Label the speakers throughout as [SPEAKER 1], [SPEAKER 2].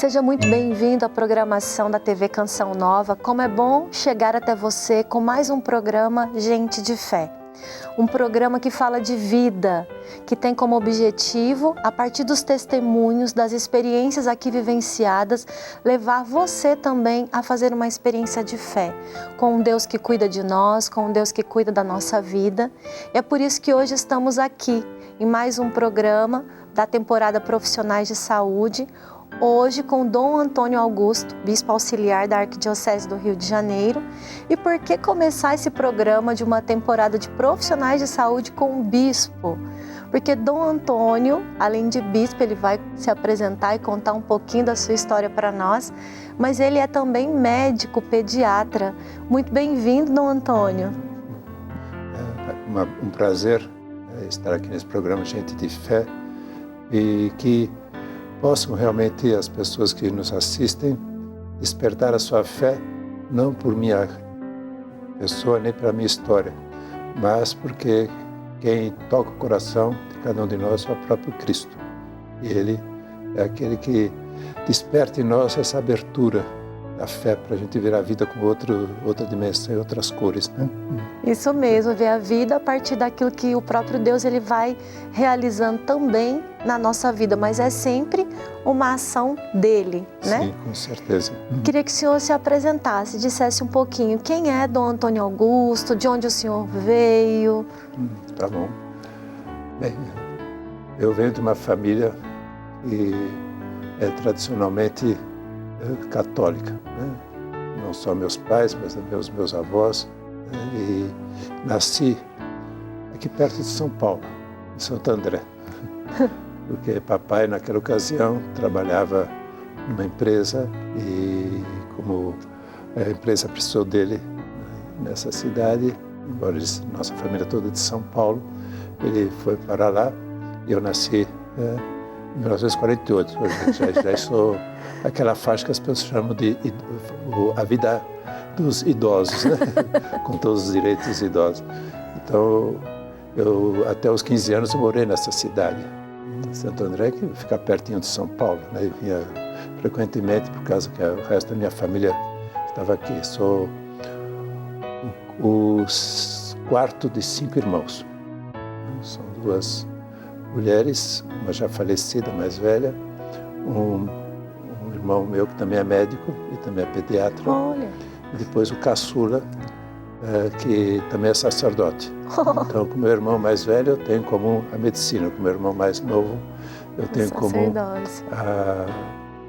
[SPEAKER 1] Seja muito bem-vindo à programação da TV Canção Nova. Como é bom chegar até você com mais um programa Gente de Fé. Um programa que fala de vida, que tem como objetivo, a partir dos testemunhos, das experiências aqui vivenciadas, levar você também a fazer uma experiência de fé, com um Deus que cuida de nós, com um Deus que cuida da nossa vida. E é por isso que hoje estamos aqui, em mais um programa da temporada Profissionais de Saúde, hoje com Dom Antônio Augusto, Bispo Auxiliar da Arquidiocese do Rio de Janeiro. E por que começar esse programa de uma temporada de Profissionais de Saúde com um Bispo? Porque Dom Antônio, além de Bispo, ele vai se apresentar e contar um pouquinho da sua história para nós, mas ele é também médico, pediatra. Muito bem-vindo, Dom Antônio.
[SPEAKER 2] É um prazer estar aqui nesse programa Gente de Fé e que possam realmente as pessoas que nos assistem despertar a sua fé, não por minha pessoa nem pela minha história, mas porque quem toca o coração de cada um de nós é o próprio Cristo. E Ele é aquele que desperta em nós essa abertura da fé para a gente ver a vida com outra dimensão e outras cores, né?
[SPEAKER 1] Isso mesmo, ver a vida a partir daquilo que o próprio Deus ele vai realizando também na nossa vida, mas é sempre uma ação dele, né?
[SPEAKER 2] Sim, com certeza.
[SPEAKER 1] Queria que o senhor se apresentasse, dissesse um pouquinho quem é Dom Antônio Augusto, de onde o senhor veio.
[SPEAKER 2] Tá bom. Bem, eu venho de uma família que é tradicionalmente católica, né? Não só meus pais, mas também os meus avós, né? E nasci aqui perto de São Paulo, em Santo André, porque papai naquela ocasião trabalhava numa empresa e como a empresa precisou dele nessa cidade, embora nossa família toda é de São Paulo, ele foi para lá e eu nasci em 1948, já sou aquela faixa que as pessoas chamam de a vida dos idosos, né? Com todos os direitos dos idosos. Então, eu até os 15 anos eu morei nessa cidade, Santo André, que fica pertinho de São Paulo, né? Eu vinha frequentemente por causa que o resto da minha família estava aqui. Sou o quarto de 5 irmãos. São 2 mulheres, uma já falecida, mais velha, um irmão meu que também é médico e também é pediatra.
[SPEAKER 1] Olha.
[SPEAKER 2] E depois o caçula, que também é sacerdote. Então, com o meu irmão mais velho, eu tenho em comum a medicina. Com o meu irmão mais novo, eu tenho em comum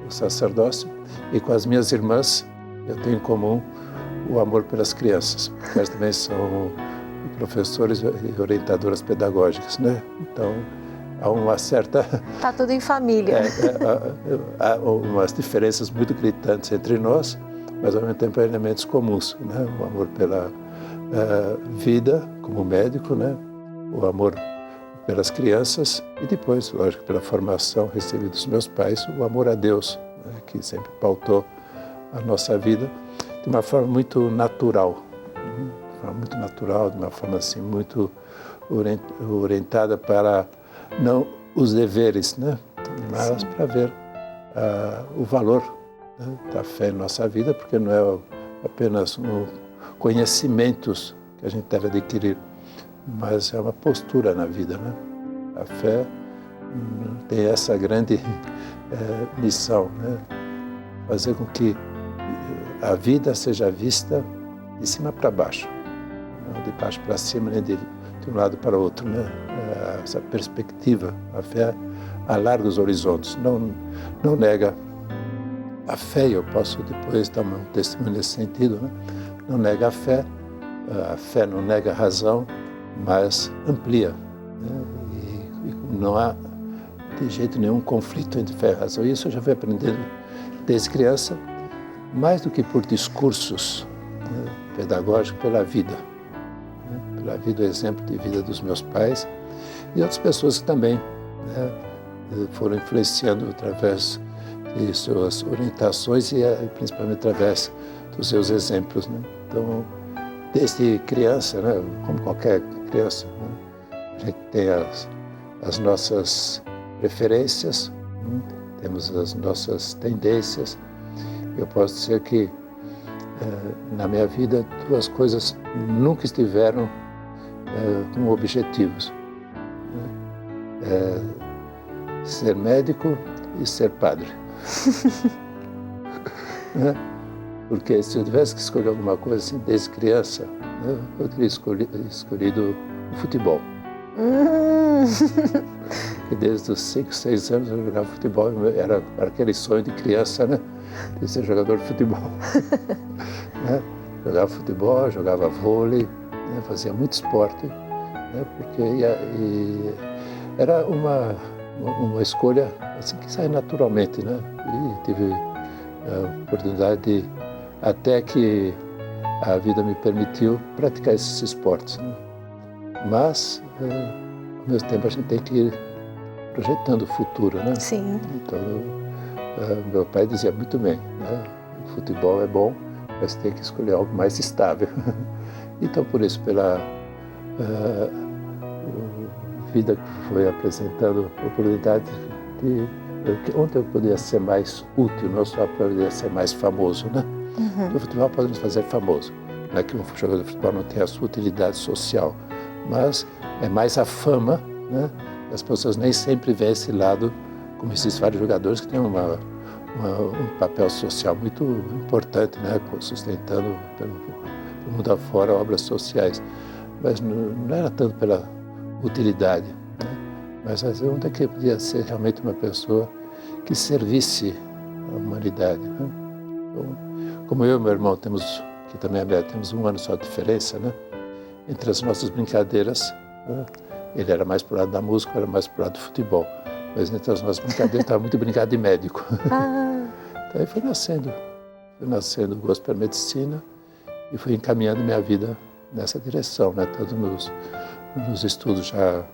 [SPEAKER 2] o sacerdócio. E com as minhas irmãs, eu tenho em comum o amor pelas crianças, porque elas também são professores e orientadoras pedagógicas, né? Então, há uma certa...
[SPEAKER 1] Está tudo em família.
[SPEAKER 2] Há umas diferenças muito gritantes entre nós, mas ao mesmo tempo há elementos comuns, né? O amor pela vida como médico, né? O amor pelas crianças e depois, lógico, pela formação recebida dos meus pais, o amor a Deus, né? Que sempre pautou a nossa vida de uma forma muito natural, de uma forma assim muito orientada para não os deveres, né? Mas para ver o valor, né, da fé em nossa vida, porque não é apenas conhecimentos que a gente deve adquirir, mas é uma postura na vida, né? A fé tem essa grande missão, né? Fazer com que a vida seja vista de cima para baixo, não de baixo para cima, nem de um lado para o outro, né? Essa perspectiva, a fé alarga os horizontes, não nega a fé, eu posso depois dar um testemunho nesse sentido, né? Não nega a fé não nega a razão, mas amplia, né? E não há de jeito nenhum conflito entre fé e razão. Isso eu já fui aprendendo desde criança, mais do que por discursos, né, pedagógicos, pela vida. Pela vida, o exemplo de vida dos meus pais e outras pessoas que também, né, foram influenciando através de suas orientações e principalmente através dos seus exemplos, né? Então, desde criança, né, como qualquer criança, né, a gente tem as nossas preferências, temos as nossas tendências. Eu posso dizer que na minha vida 2 coisas nunca estiveram como objetivos. Ser médico e ser padre. Porque se eu tivesse que escolher alguma coisa assim, desde criança, eu teria escolhido o futebol. Porque desde os 5, 6 anos eu jogava futebol, era aquele sonho de criança, né? De ser jogador de futebol. Né? Jogava futebol, jogava vôlei, né? Fazia muito esporte, né? Porque era uma escolha assim, que sai naturalmente, né? E tive a oportunidade de, até que a vida me permitiu praticar esses esportes, né? Mas, ao mesmo tempo, a gente tem que ir projetando o futuro, né?
[SPEAKER 1] Sim.
[SPEAKER 2] Então, meu pai dizia muito bem, né? O futebol é bom, mas tem que escolher algo mais estável. Então, por isso, pela vida que foi apresentando oportunidade de onde eu poderia ser mais útil, não só poderia ser mais famoso, né? O futebol pode nos fazer famoso. Não é que um jogador de futebol não tenha a sua utilidade social, mas é mais a fama, né? As pessoas nem sempre veem esse lado, como existem vários jogadores que têm um papel social muito importante, né? Sustentando pelo mundo afora obras sociais. Mas não era tanto pela utilidade, né? Mas onde é que podia ser realmente uma pessoa que servisse a humanidade, né? Então, como eu e meu irmão temos, que também é médico, temos 1 ano só de diferença, né? Entre as nossas brincadeiras, né? Ele era mais pro lado da música, eu era mais pro lado do futebol. Mas entre as nossas brincadeiras estava muito brincado de médico. Então aí foi nascendo o gosto pela medicina e fui encaminhando minha vida nessa direção, né? Tanto nos estudos já,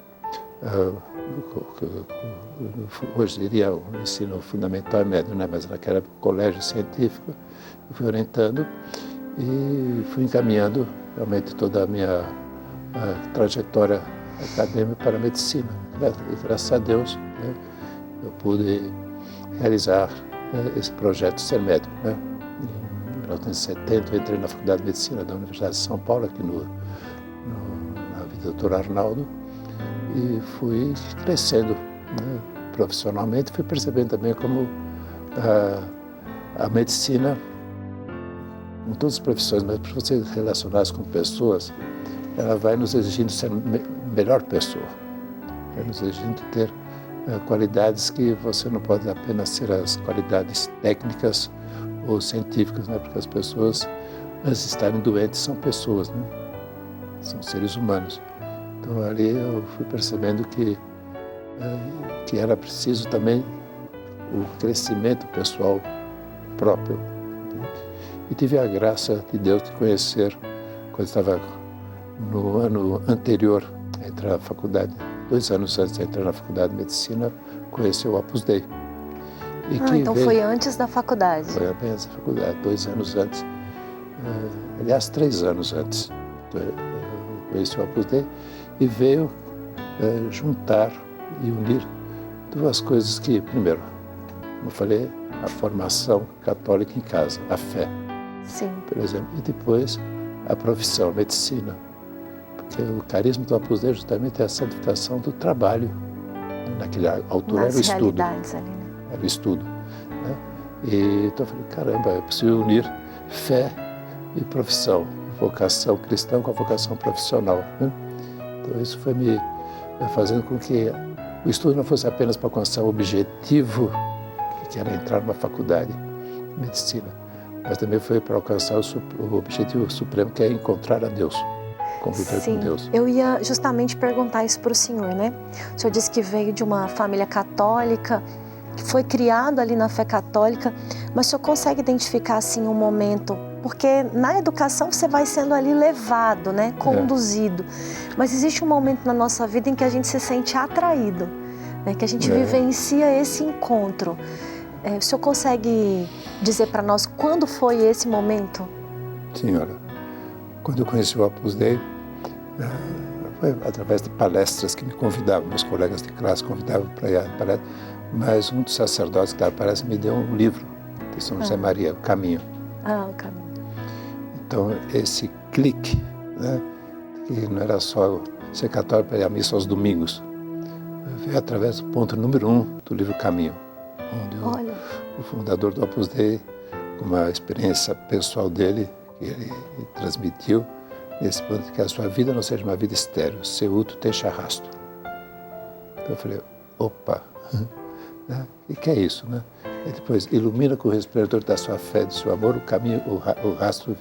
[SPEAKER 2] hoje diria o ensino fundamental e médio, né? Mas naquela época, colégio científico, eu fui orientando e fui encaminhando realmente toda a minha trajetória acadêmica para a medicina. E graças a Deus, né, eu pude realizar esse projeto de ser médico, né? Em 1970 eu entrei na Faculdade de Medicina da Universidade de São Paulo, aqui na Vida Dr. Arnaldo, e fui crescendo, né, profissionalmente, fui percebendo também como a medicina, com todas as profissões, mas para você relacionar-se com pessoas, ela vai nos exigindo ser melhor pessoa, vai nos exigindo ter qualidades que você não pode apenas ser as qualidades técnicas ou científicas, né? Porque as pessoas, antes de estarem doentes, são pessoas, né? São seres humanos. Então ali eu fui percebendo que era preciso também o crescimento pessoal próprio, né? E tive a graça de Deus de conhecer, quando estava no ano anterior a entrar na faculdade, 2 anos antes de entrar na faculdade de medicina, conheci o Opus Dei.
[SPEAKER 1] Então foi antes da faculdade?
[SPEAKER 2] Foi bem antes da faculdade, 2 anos antes. Aliás, 3 anos antes. Eu conheci o Opus Dei e veio juntar e unir 2 coisas que, primeiro, como eu falei, a formação católica em casa, a fé.
[SPEAKER 1] Sim.
[SPEAKER 2] Por exemplo, e depois a profissão, a medicina. Porque o carisma do Opus Dei justamente é a santificação do trabalho. Naquela altura era o estudo.
[SPEAKER 1] Ali, né?
[SPEAKER 2] Era o estudo, né? E então eu falei, caramba, eu preciso unir fé e profissão, vocação cristã com a vocação profissional, né? Então isso foi me fazendo com que o estudo não fosse apenas para alcançar o objetivo, que era entrar numa faculdade de medicina, mas também foi para alcançar o objetivo supremo, que é encontrar a Deus, conviver com Deus.
[SPEAKER 1] Eu ia justamente perguntar isso para o senhor, né? O senhor disse que veio de uma família católica, que foi criado ali na fé católica, mas o senhor consegue identificar assim um momento, porque na educação você vai sendo ali levado, né? Conduzido, mas existe um momento na nossa vida em que a gente se sente atraído, né? Que a gente vivencia esse encontro. O senhor consegue dizer para nós quando foi esse momento?
[SPEAKER 2] Senhora, quando eu conheci o Opus Dei, foi através de palestras que me convidavam, meus colegas de classe convidavam para ir à palestra, mas um dos sacerdotes que estava parece me deu um livro de São José Maria, O Caminho.
[SPEAKER 1] O Caminho.
[SPEAKER 2] Então, esse clique, né, que não era só ser católico para ir à missa aos domingos, veio através do ponto número 1 do livro Caminho, onde o fundador do Opus Dei, com uma experiência pessoal dele, que ele transmitiu, nesse ponto de que a sua vida não seja uma vida estéril, seu útil deixa rastro. Então eu falei, opa, né? E que é isso, né? E depois, ilumina com o resplendor da sua fé, do seu amor, o caminho, o rastro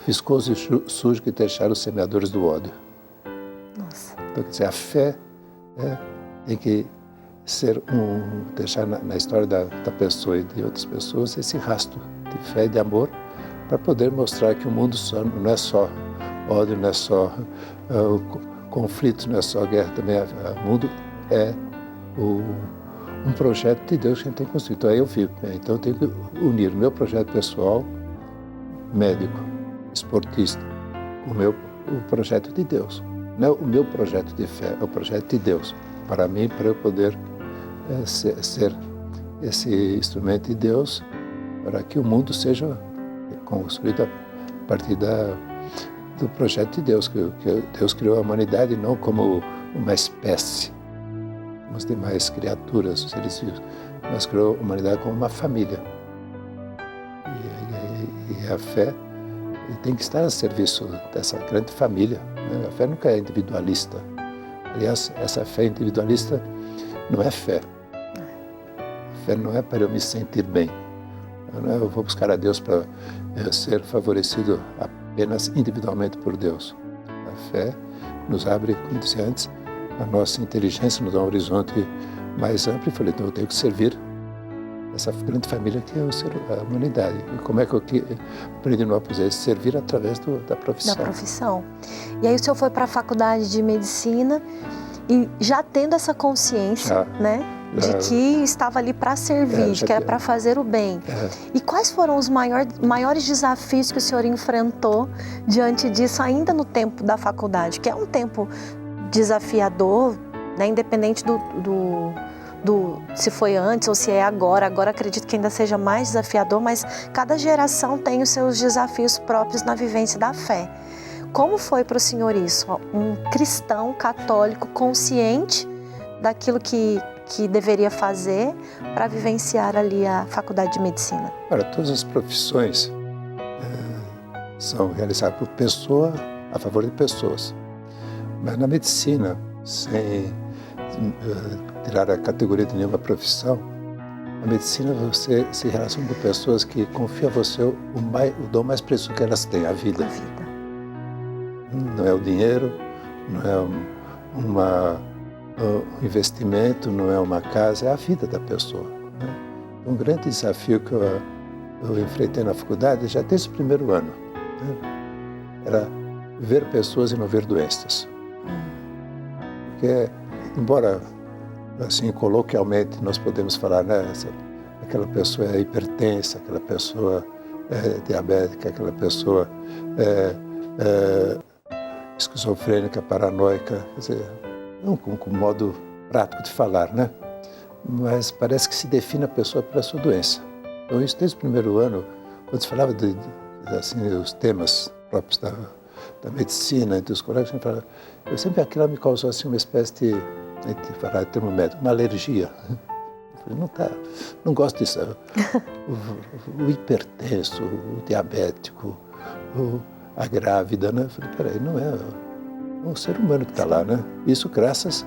[SPEAKER 2] viscoso e sujo que deixaram os semeadores do ódio.
[SPEAKER 1] Nossa.
[SPEAKER 2] Então, quer dizer, a fé, né, tem que ser deixar na história da pessoa e de outras pessoas esse rastro de fé e de amor para poder mostrar que o mundo não é só ódio, não é só conflito, não é só guerra, também o mundo é um projeto de Deus que a gente tem construído. Então aí eu vivo, né? Então eu tenho que unir o meu projeto pessoal, médico, esportista, com o projeto de Deus. Não é o meu projeto de fé, é o projeto de Deus. Para mim, para eu poder ser esse instrumento de Deus, para que o mundo seja construído a partir do projeto de Deus, que Deus criou a humanidade não como uma espécie, como as demais criaturas, os seres vivos, mas criou a humanidade como uma família. E a fé tem que estar a serviço dessa grande família, né? A fé nunca é individualista. Aliás, essa fé individualista não é fé. A fé não é para eu me sentir bem. Eu vou buscar a Deus para ser favorecido apenas individualmente por Deus. A fé nos abre, como disse antes, a nossa inteligência, nos dá um horizonte mais amplo. E falei, então eu tenho que servir essa grande família que é a humanidade. E como é que eu aprendi no Opus Dei? Servir através da profissão.
[SPEAKER 1] Da profissão. E aí o senhor foi para a faculdade de medicina e já tendo essa consciência, né? De que estava ali para servir, de que era para fazer o bem. E quais foram os maiores desafios que o senhor enfrentou diante disso, ainda no tempo da faculdade? Que é um tempo desafiador, né? Independente se foi antes ou se é agora. Agora acredito que ainda seja mais desafiador, mas cada geração tem os seus desafios próprios na vivência da fé. Como foi para o senhor isso? Um cristão católico consciente daquilo que deveria fazer para vivenciar ali a faculdade de medicina?
[SPEAKER 2] Olha, todas as profissões são realizadas por pessoa, a favor de pessoas. Mas na medicina, sem tirar a categoria de nenhuma profissão, na medicina você se relaciona com pessoas que confiam a você o dom mais precioso que elas têm, a vida.
[SPEAKER 1] A vida.
[SPEAKER 2] Não é o dinheiro, não é um investimento, não é uma casa, é a vida da pessoa, né? Um grande desafio que eu enfrentei na faculdade já desde o primeiro ano, né? Era ver pessoas e não ver doenças. Porque, embora assim coloquialmente nós podemos falar, né, aquela pessoa é hipertensa, aquela pessoa é diabética, aquela pessoa é esquizofrênica, paranoica, quer dizer, não com modo prático de falar, né? Mas parece que se define a pessoa pela sua doença. Então isso desde o primeiro ano, quando se falava assim, os temas próprios da medicina, entre os colegas, eu sempre aquilo me causou assim uma espécie de falar de termo médico, uma alergia. Eu falei, não gosto disso. O hipertenso, o diabético, a grávida, né? Eu falei, peraí, não é um ser humano que está lá, né? Isso graças,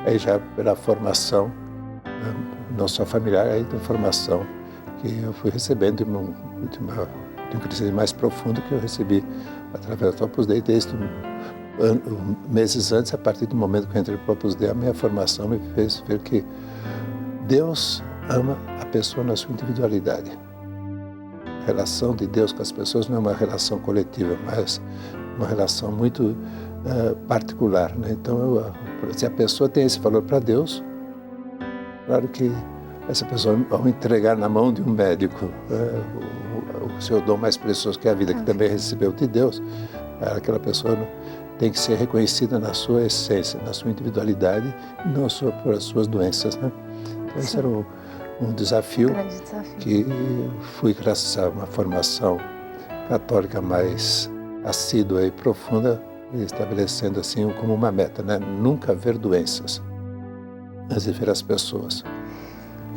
[SPEAKER 2] aí já pela formação, não só familiar, aí da formação que eu fui recebendo de um crescimento mais profundo que eu recebi através do Opus Dei desde meses antes, a partir do momento que eu entrei no Opus Dei, a minha formação me fez ver que Deus ama a pessoa na sua individualidade. A relação de Deus com as pessoas não é uma relação coletiva, mas uma relação muito particular, né? Então, se a pessoa tem esse valor para Deus, claro que essa pessoa, ao entregar na mão de um médico o seu dom mais precioso, que é a vida, que também recebeu de Deus, aquela pessoa tem que ser reconhecida na sua essência, na sua individualidade, não só por as suas doenças, né? Então, esse era um desafio, que fui, graças a uma formação católica mais assídua e profunda, estabelecendo assim como uma meta, né? Nunca ver doenças, mas ver as pessoas.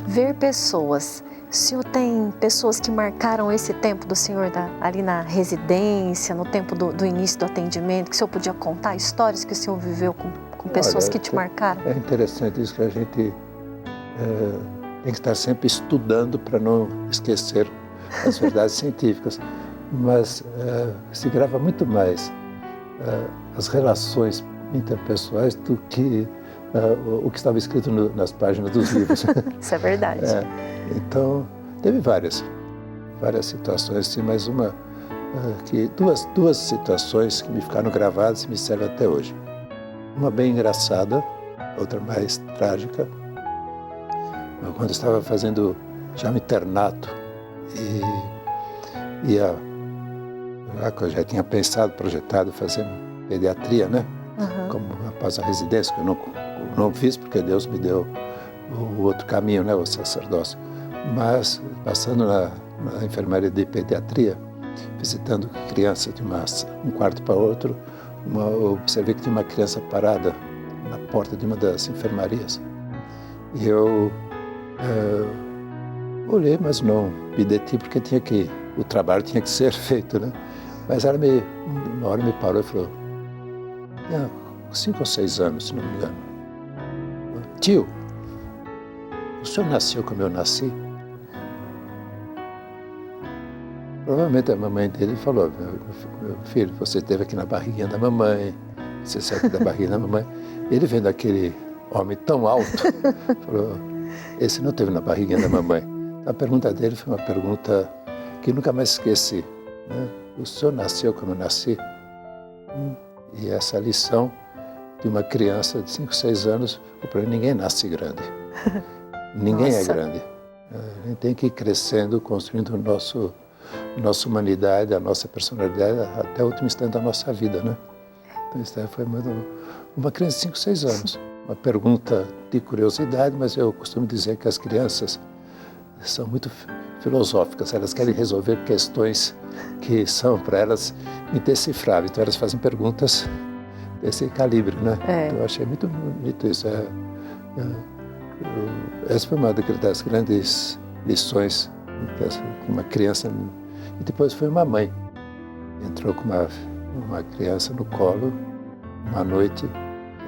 [SPEAKER 1] Ver pessoas. O senhor tem pessoas que marcaram esse tempo do senhor ali na residência, no tempo do início do atendimento, que o senhor podia contar histórias que o senhor viveu com pessoas que te marcaram?
[SPEAKER 2] É interessante isso, que a gente tem que estar sempre estudando para não esquecer as verdades científicas, mas se grava muito mais as relações interpessoais do que o que estava escrito nas páginas dos livros.
[SPEAKER 1] Isso é verdade.
[SPEAKER 2] Então, teve várias situações, sim, mas duas situações que me ficaram gravadas e me servem até hoje. Uma bem engraçada, outra mais trágica. Quando eu estava fazendo já um internato eu já tinha pensado, projetado fazer pediatria, né?
[SPEAKER 1] Uhum.
[SPEAKER 2] Como após a residência, que eu não fiz porque Deus me deu o outro caminho, né? O sacerdócio. Mas, passando na enfermaria de pediatria, visitando crianças de um quarto para outro, eu observei que tinha uma criança parada na porta de uma das enfermarias. E eu olhei, mas não me detive, porque o trabalho tinha que ser feito, né? Mas ela uma hora me parou e falou, tinha 5 ou 6 anos, se não me engano. Tio, o senhor nasceu como eu nasci? Provavelmente a mamãe dele falou, meu filho, você esteve aqui na barriguinha da mamãe, você saiu aqui da barriguinha da mamãe. Ele vendo aquele homem tão alto, falou, esse não esteve na barriguinha da mamãe. A pergunta dele foi uma pergunta que nunca mais esqueci, né? O senhor nasceu como eu nasci? E essa lição de uma criança de 5, 6 anos, para mim, ninguém nasce grande. Ninguém é grande. A gente tem que ir crescendo, construindo nossa humanidade, a nossa personalidade, até o último instante da nossa vida, né? Então, isso foi uma criança de 5, 6 anos. Uma pergunta de curiosidade, mas eu costumo dizer que as crianças são muito filosóficas, elas querem resolver questões que são para elas indecifráveis, então elas fazem perguntas desse calibre, né? Então, eu achei muito bonito isso. Essa foi uma das grandes lições de uma criança, e depois foi uma mãe, entrou com uma criança no colo, uma noite,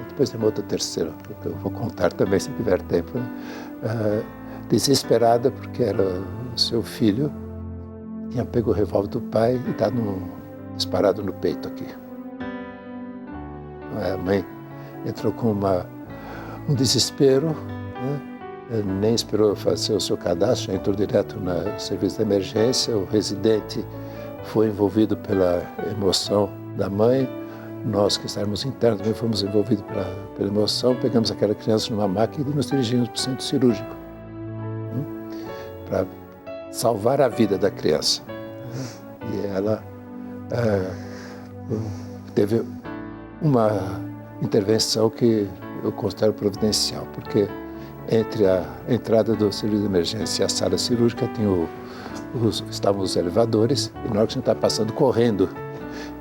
[SPEAKER 2] depois tem uma outra terceira, que eu vou contar também se tiver tempo, né? Desesperada porque era o seu filho, tinha pego o revólver do pai e dado disparado no peito aqui. A mãe entrou com um desespero, né? Nem esperou fazer o seu cadastro, já entrou direto no serviço de emergência. O residente foi envolvido pela emoção da mãe. Nós que estávamos internos também fomos envolvidos pela emoção. Pegamos aquela criança numa máquina e nos dirigimos para o centro cirúrgico, para salvar a vida da criança. E ela teve uma intervenção que eu considero providencial, porque entre a entrada do serviço de emergência e a sala cirúrgica estavam os elevadores, e na hora que a gente estava passando correndo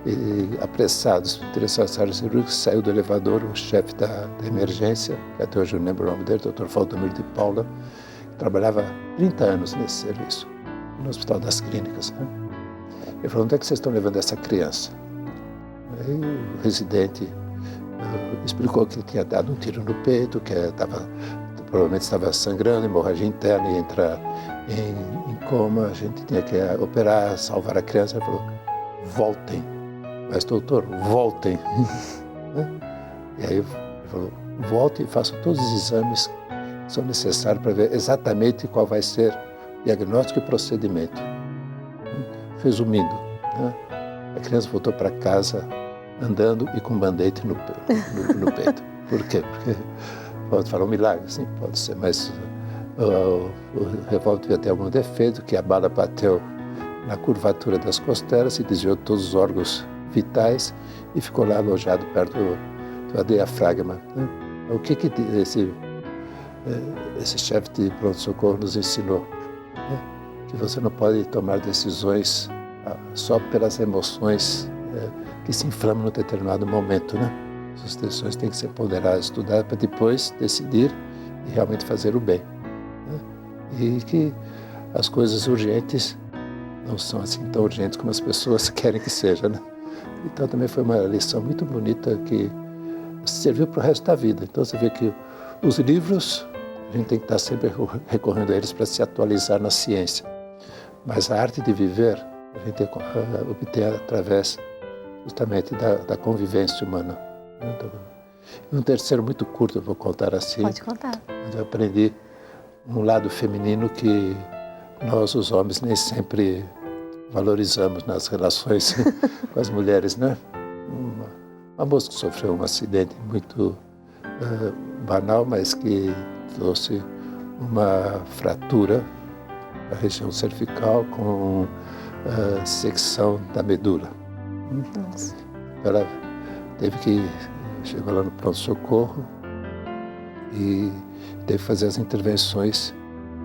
[SPEAKER 2] e apressados em direção à sala cirúrgica, saiu do elevador o chefe da emergência, que até hoje eu não lembro o nome dele, Dr. Valdomiro de Paula, que trabalhava 30 anos nesse serviço, no Hospital das Clínicas, né? Ele falou, onde é que vocês estão levando essa criança? Aí o residente explicou que tinha dado um tiro no peito, que provavelmente estava sangrando, hemorragia interna, e entrar em coma, a gente tinha que operar, salvar a criança. Ele falou, voltem. Mas, doutor, voltem. E aí ele falou, voltem e façam todos os exames que são necessários para ver exatamente qual vai ser o diagnóstico e procedimento. Resumindo, né? A criança voltou para casa andando e com um band-aid no peito. Por quê? Porque pode falar um milagre, sim, pode ser, mas o revólver devia ter algum defeito, que a bala bateu na curvatura das costelas e desviou todos os órgãos vitais e ficou lá alojado perto do diafragma, né? O que esse chefe de pronto-socorro nos ensinou? Né? Que você não pode tomar decisões só pelas emoções que se inflamam num determinado momento, né? As decisões têm que ser ponderadas, estudadas para depois decidir e realmente fazer o bem, né? E que as coisas urgentes não são assim tão urgentes como as pessoas querem que seja, né? Então também foi uma lição muito bonita que serviu para o resto da vida. Então você vê que os livros, a gente tem que estar sempre recorrendo a eles para se atualizar na ciência. Mas a arte de viver, a gente obtém através justamente da convivência humana. E um terceiro muito curto, eu vou contar assim.
[SPEAKER 1] Pode contar.
[SPEAKER 2] Onde eu aprendi um lado feminino que nós, os homens, nem sempre valorizamos nas relações com as mulheres, né? Uma moça que sofreu um acidente muito banal, mas que trouxe uma fratura na região cervical com secção da medula.
[SPEAKER 1] Nossa.
[SPEAKER 2] Ela chegou lá no pronto-socorro e teve que fazer as intervenções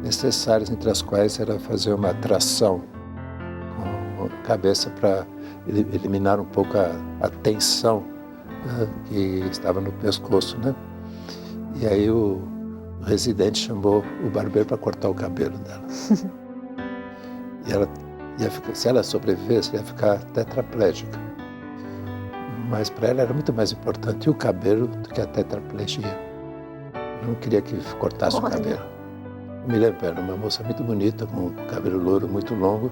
[SPEAKER 2] necessárias, entre as quais era fazer uma tração com a cabeça para eliminar um pouco a tensão que estava no pescoço, né? E aí o residente chamou o barbeiro para cortar o cabelo dela. E ela ia ficar, se ela sobrevivesse, ia ficar tetraplégica. Mas para ela era muito mais importante o cabelo do que a tetraplegia. Eu não queria que cortasse o cabelo. Eu me lembro, era uma moça muito bonita, com cabelo louro muito longo,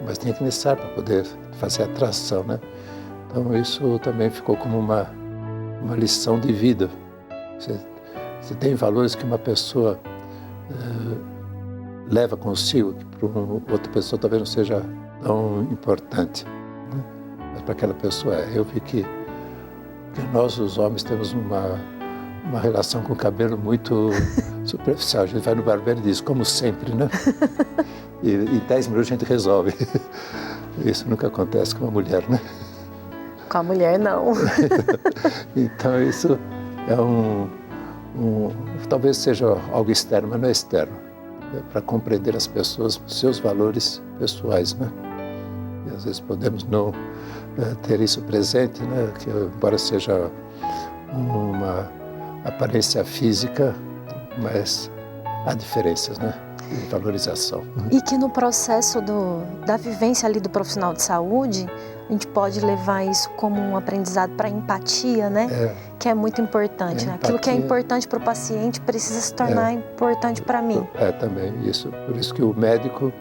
[SPEAKER 2] mas tinha que necessário para poder fazer a tração, né? Então isso também ficou como uma lição de vida. Você tem valores que uma pessoa leva consigo, que para outra pessoa talvez não seja tão importante, né? Mas para aquela pessoa eu vi que nós, os homens, temos uma relação com o cabelo muito superficial. A gente vai no barbeiro e diz, como sempre, né? E em 10 minutos a gente resolve. Isso nunca acontece com uma mulher, né?
[SPEAKER 1] Com a mulher, não.
[SPEAKER 2] Então isso é talvez seja algo externo, mas não é externo. É para compreender as pessoas, seus valores pessoais, né? E às vezes podemos não ter isso presente, né? Que embora seja uma aparência física, mas há diferenças, né? De valorização.
[SPEAKER 1] E que no processo da vivência ali do profissional de saúde, a gente pode levar isso como um aprendizado para empatia, né? Que é muito importante, né? Aquilo que é importante para o paciente precisa se tornar importante para mim.
[SPEAKER 2] Também isso. Por isso que o médico,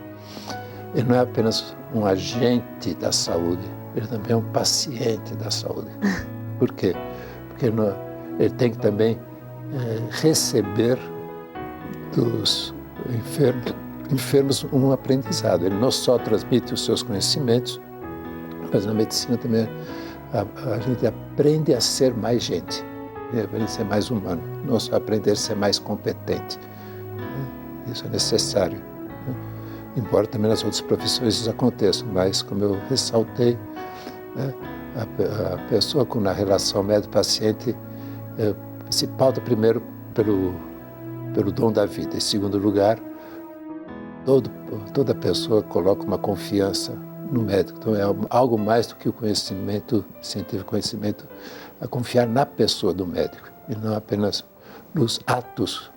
[SPEAKER 2] ele não é apenas um agente da saúde, ele também é um paciente da saúde. Por quê? Porque ele tem que também receber dos enfermos um aprendizado. Ele não só transmite os seus conhecimentos, mas na medicina também a gente aprende a ser mais gente, aprende a ser mais humano, não só aprender a ser mais competente. Isso é necessário. Embora também nas outras profissões isso aconteça, mas como eu ressaltei, a pessoa na relação médico-paciente se pauta primeiro pelo dom da vida. Em segundo lugar, toda pessoa coloca uma confiança no médico. Então é algo mais do que o conhecimento científico, conhecimento a confiar na pessoa do médico e não apenas nos atos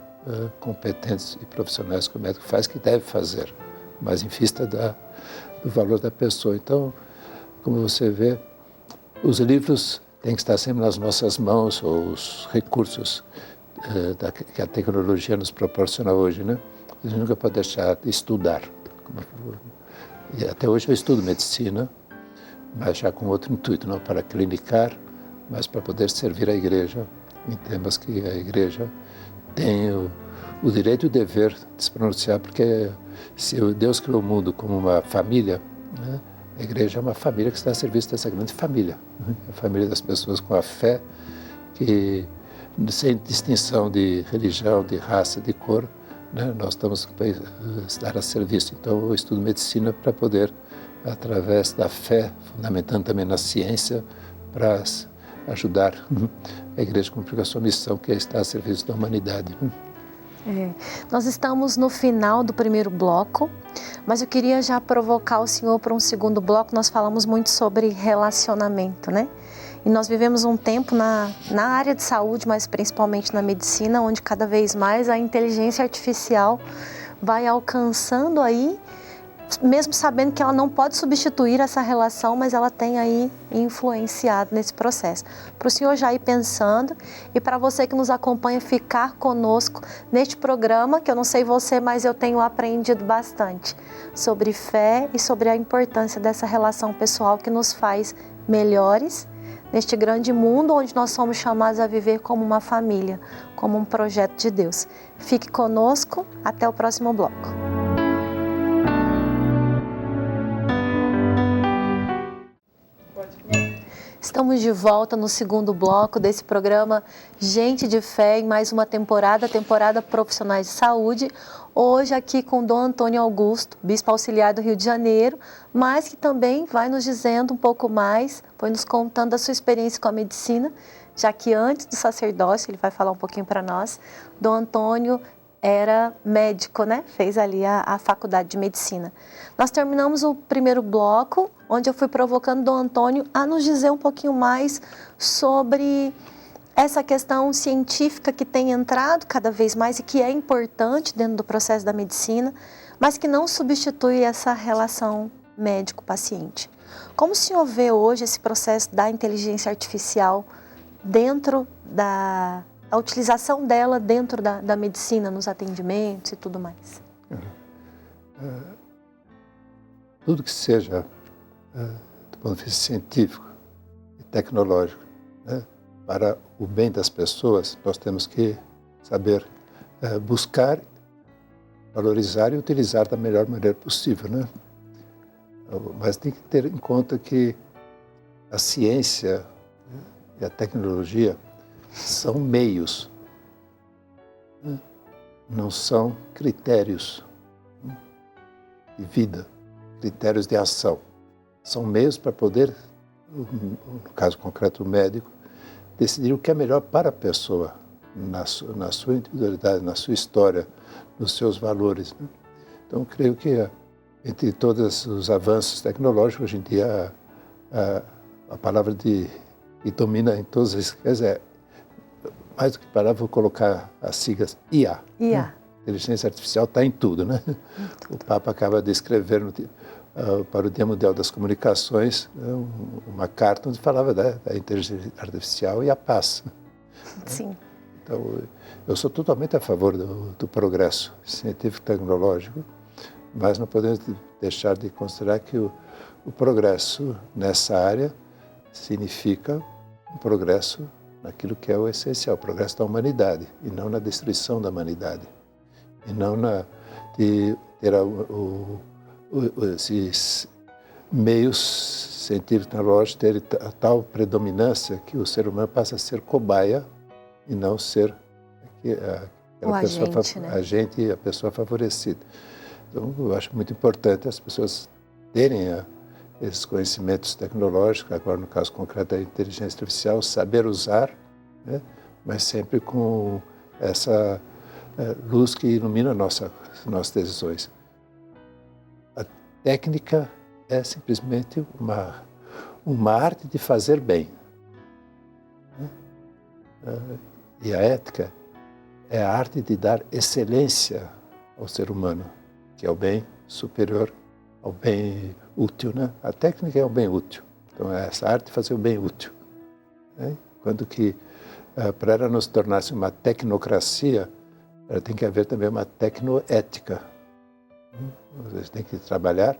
[SPEAKER 2] competentes e profissionais que o médico faz, que deve fazer, mas em vista do valor da pessoa. Então, como você vê, os livros têm que estar sempre nas nossas mãos, ou os recursos que a tecnologia nos proporciona hoje, né? A gente nunca pode deixar de estudar. E até hoje eu estudo medicina, mas já com outro intuito, não para clinicar, mas para poder servir a igreja em temas que a igreja tem o direito e o dever de se pronunciar, porque se Deus criou o mundo como uma família, né? A igreja é uma família que está a serviço dessa grande família, né? A família das pessoas com a fé, que sem distinção de religião, de raça, de cor, né? Nós estamos para estar a serviço. Então eu estudo medicina para poder através da fé, fundamentando também na ciência, para ajudar a Igreja a cumprir a sua missão, que é estar a serviço da humanidade.
[SPEAKER 1] Nós estamos no final do primeiro bloco, mas eu queria já provocar o senhor para um segundo bloco. Nós falamos muito sobre relacionamento, né? E nós vivemos um tempo na área de saúde, mas principalmente na medicina, onde cada vez mais a inteligência artificial vai alcançando aí, mesmo sabendo que ela não pode substituir essa relação, mas ela tem aí influenciado nesse processo. Para o senhor já ir pensando e para você que nos acompanha ficar conosco neste programa, que eu não sei você, mas eu tenho aprendido bastante sobre fé e sobre a importância dessa relação pessoal que nos faz melhores neste grande mundo onde nós somos chamados a viver como uma família, como um projeto de Deus. Fique conosco, até o próximo bloco. Estamos de volta no segundo bloco desse programa Gente de Fé, em mais uma temporada Profissionais de Saúde. Hoje aqui com Dom Antônio Augusto, Bispo Auxiliar do Rio de Janeiro, mas que também vai nos dizendo um pouco mais, foi nos contando a sua experiência com a medicina, já que antes do sacerdócio, ele vai falar um pouquinho para nós, Dom Antônio era médico, né? Fez ali a faculdade de medicina. Nós terminamos o primeiro bloco, onde eu fui provocando Dom Antônio a nos dizer um pouquinho mais sobre essa questão científica que tem entrado cada vez mais e que é importante dentro do processo da medicina, mas que não substitui essa relação médico-paciente. Como o senhor vê hoje esse processo da inteligência artificial dentro a utilização dela dentro da medicina, nos atendimentos e tudo mais?
[SPEAKER 2] Tudo que seja, do ponto de vista científico e tecnológico, né, para o bem das pessoas, nós temos que saber buscar, valorizar e utilizar da melhor maneira possível, né? Mas tem que ter em conta que a ciência, né, e a tecnologia são meios, né? Não são critérios de vida, critérios de ação. São meios para poder, no caso concreto o médico, decidir o que é melhor para a pessoa, na sua individualidade, na sua história, nos seus valores, né? Então, creio que entre todos os avanços tecnológicos, hoje em dia, a palavra que domina em todas as coisas é, mais do que palavra, vou colocar as siglas IA.
[SPEAKER 1] IA.
[SPEAKER 2] Inteligência artificial está em tudo, né? O Papa acaba de escrever para o Dia Mundial das Comunicações, né, uma carta onde falava da inteligência artificial e a paz.
[SPEAKER 1] Sim.
[SPEAKER 2] Então, eu sou totalmente a favor do progresso científico e tecnológico, mas não podemos deixar de considerar que o progresso nessa área significa um progresso naquilo que é o essencial, o progresso da humanidade, e não na destruição da humanidade, e não de ter esses meios científicos e tecnológicos terem a tal predominância que o ser humano passa a ser cobaia e não ser aquela pessoa,
[SPEAKER 1] agente, né?
[SPEAKER 2] agente e a pessoa favorecida. Então, eu acho muito importante as pessoas terem esses conhecimentos tecnológicos, agora no caso concreto da inteligência artificial, saber usar, né? Mas sempre com essa luz que ilumina nossas decisões. A técnica é simplesmente uma arte de fazer bem, né? E a ética é a arte de dar excelência ao ser humano, que é o bem superior ao bem útil, né? A técnica é o bem útil. Então, é essa arte de fazer o bem útil, né? Quando que, para ela não se tornar uma tecnocracia, ela tem que haver também uma tecnoética. Você tem que trabalhar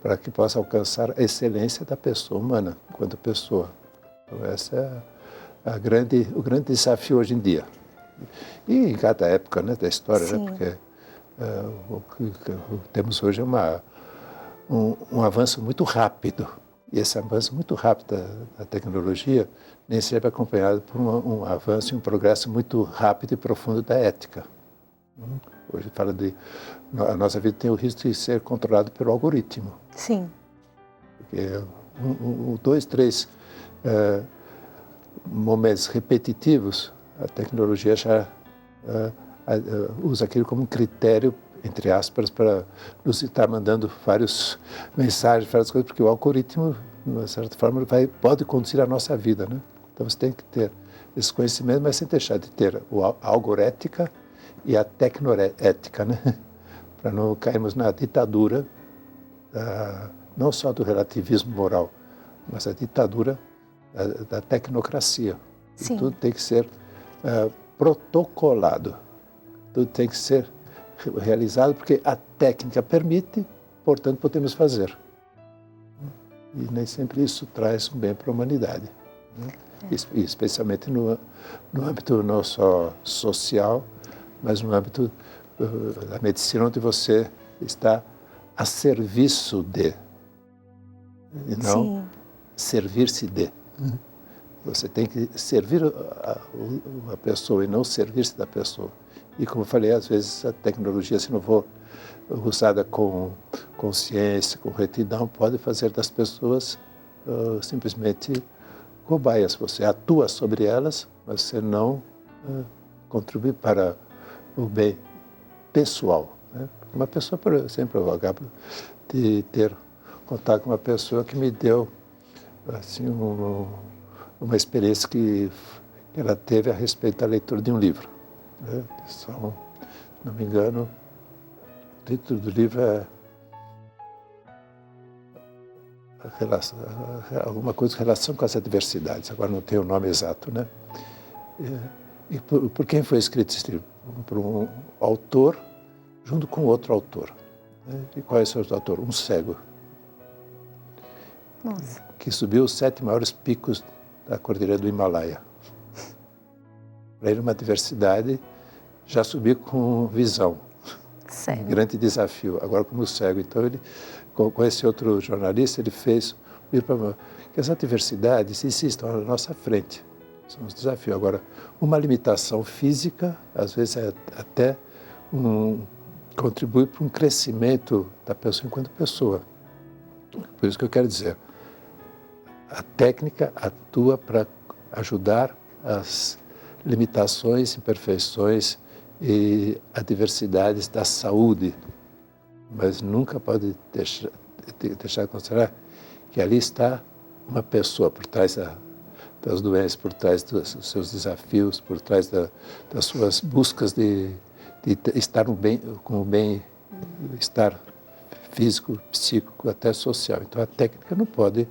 [SPEAKER 2] para que possa alcançar a excelência da pessoa humana, enquanto pessoa. Então, esse é o grande desafio hoje em dia. E em cada época, né, da história, né? Porque o que temos hoje é um avanço muito rápido. E esse avanço muito rápido da tecnologia nem sempre é acompanhado por um avanço e um progresso muito rápido e profundo da ética. Hoje fala a nossa vida tem o risco de ser controlado pelo algoritmo.
[SPEAKER 1] Sim.
[SPEAKER 2] porque dois, três momentos repetitivos, a tecnologia já usa aquilo como um critério, entre aspas, para nos estar mandando várias mensagens, várias coisas, porque o algoritmo, de uma certa forma, pode conduzir a nossa vida, né? Então você tem que ter esse conhecimento, mas sem deixar de ter a algorética e a tecnoética, né? Para não cairmos na ditadura, não só do relativismo moral, mas a ditadura da tecnocracia.
[SPEAKER 1] Sim.
[SPEAKER 2] Tudo tem que ser protocolado, tudo tem que ser realizado porque a técnica permite, portanto podemos fazer. E nem sempre isso traz um bem para a humanidade, né? Especialmente no âmbito não só social, mas no âmbito da medicina, onde você está a serviço de, e não servir-se de. Você tem que servir a pessoa e não servir-se da pessoa. E como eu falei, às vezes a tecnologia, se não for usada com consciência, com retidão, pode fazer das pessoas simplesmente cobaias. Você atua sobre elas, mas você não contribui para o bem pessoal, né? Uma pessoa, por exemplo, eu acabo de ter contato com uma pessoa que me deu assim, uma experiência que ela teve a respeito da leitura de um livro, né? Se não me engano, o título do livro é alguma coisa em relação com as adversidades, agora não tenho o nome exato, né? E por quem foi escrito esse livro? Por um autor junto com outro autor, né? E qual é esse outro autor? Um cego.
[SPEAKER 1] Nossa. Que
[SPEAKER 2] subiu os 7 maiores picos da Cordilheira do Himalaia. Para ele, uma adversidade, já subiu com visão.
[SPEAKER 1] Sério?
[SPEAKER 2] Um grande desafio. Agora, como cego. Então, ele, com esse outro jornalista, ele fez que as adversidades existam à nossa frente. São os desafios. Agora, uma limitação física, às vezes, até contribui para um crescimento da pessoa enquanto pessoa. Por isso que eu quero dizer, a técnica atua para ajudar as limitações, imperfeições e adversidades da saúde, mas nunca pode deixar de considerar que ali está uma pessoa por trás das doenças, por trás dos seus desafios, por trás das suas buscas de estar com o bem-estar físico, psíquico, até social. Então a técnica não pode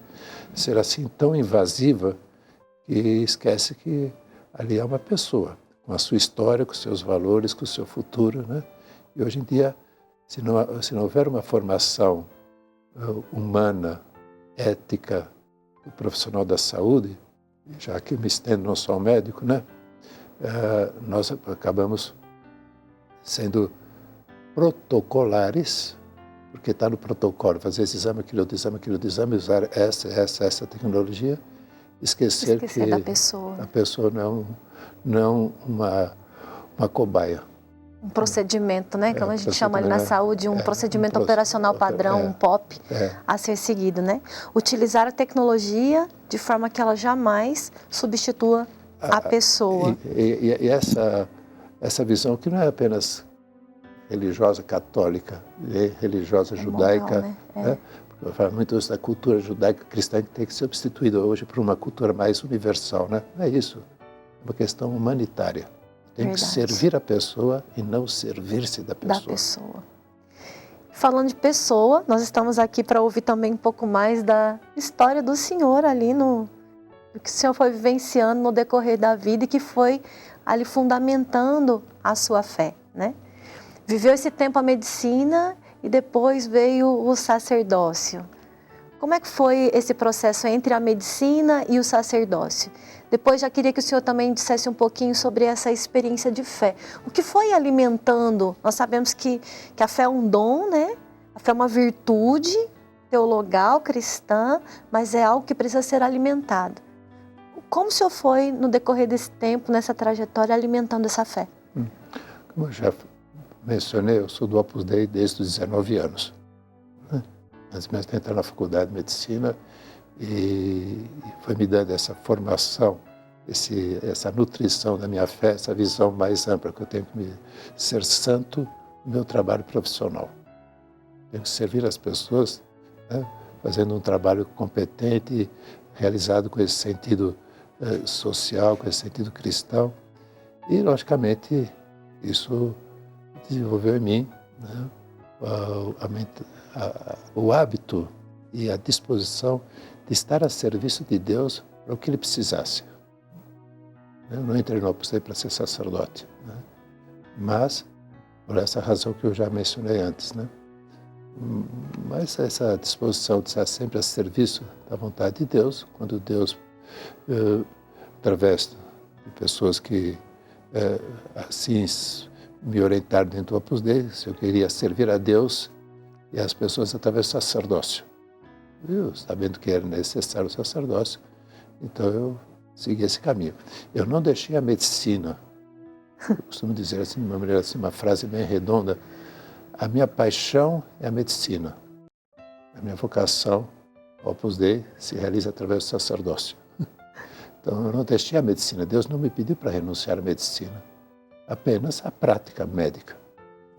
[SPEAKER 2] ser assim tão invasiva que esquece que ali é uma pessoa, com a sua história, com os seus valores, com o seu futuro, né? E hoje em dia, se não houver uma formação humana, ética, do profissional da saúde, já que me estendo não só ao médico, né? Nós acabamos sendo protocolares, porque está no protocolo, fazer esse exame, aquele outro exame, usar essa tecnologia, esquecer que
[SPEAKER 1] da pessoa.
[SPEAKER 2] A pessoa não uma cobaia.
[SPEAKER 1] Um procedimento, né? Como a gente chama ali na saúde, um procedimento operacional padrão, um POP, a ser seguido, né? Utilizar a tecnologia de forma que ela jamais substitua a pessoa.
[SPEAKER 2] E essa visão que não é apenas religiosa católica, religiosa judaica, moral, né? Eu falo muito da cultura judaica cristã que tem que ser substituída hoje por uma cultura mais universal, né? Não é isso, é uma questão humanitária. Tem que servir a pessoa e não servir-se da pessoa.
[SPEAKER 1] Falando de pessoa, nós estamos aqui para ouvir também um pouco mais da história do senhor ali do que o senhor foi vivenciando no decorrer da vida e que foi ali fundamentando a sua fé, né? Viveu esse tempo a medicina e depois veio o sacerdócio. Como é que foi esse processo entre a medicina e o sacerdócio? Depois já queria que o senhor também dissesse um pouquinho sobre essa experiência de fé. O que foi alimentando? Nós sabemos que a fé é um dom, né? A fé é uma virtude teologal, cristã, mas é algo que precisa ser alimentado. Como o senhor foi, no decorrer desse tempo, nessa trajetória, alimentando essa fé?
[SPEAKER 2] Como eu já mencionei, eu sou do Opus Dei desde os 19 anos. antes mesmo de entrar na faculdade de medicina, e foi me dando essa formação, essa nutrição da minha fé, essa visão mais ampla, que eu tenho que ser santo no meu trabalho profissional. Tenho que servir as pessoas, né, fazendo um trabalho competente, realizado com esse sentido social, com esse sentido cristão. E, logicamente, isso desenvolveu em mim, né, o hábito e a disposição de estar a serviço de Deus para o que Ele precisasse. Eu não entrei no Opus Dei para ser sacerdote, né, mas por essa razão que eu já mencionei antes, né? Mas essa disposição de estar sempre a serviço da vontade de Deus, quando Deus, através de pessoas que assim me orientaram dentro do Opus Dei, se eu queria servir a Deus e as pessoas através do sacerdócio. Eu, sabendo que era necessário o sacerdócio, então eu segui esse caminho. Eu não deixei a medicina. Eu costumo dizer assim, de uma maneira assim, uma frase bem redonda: a minha paixão é a medicina. A minha vocação, Opus Dei, se realiza através do sacerdócio. Então, eu não deixei a medicina. Deus não me pediu para renunciar à medicina, apenas à prática médica,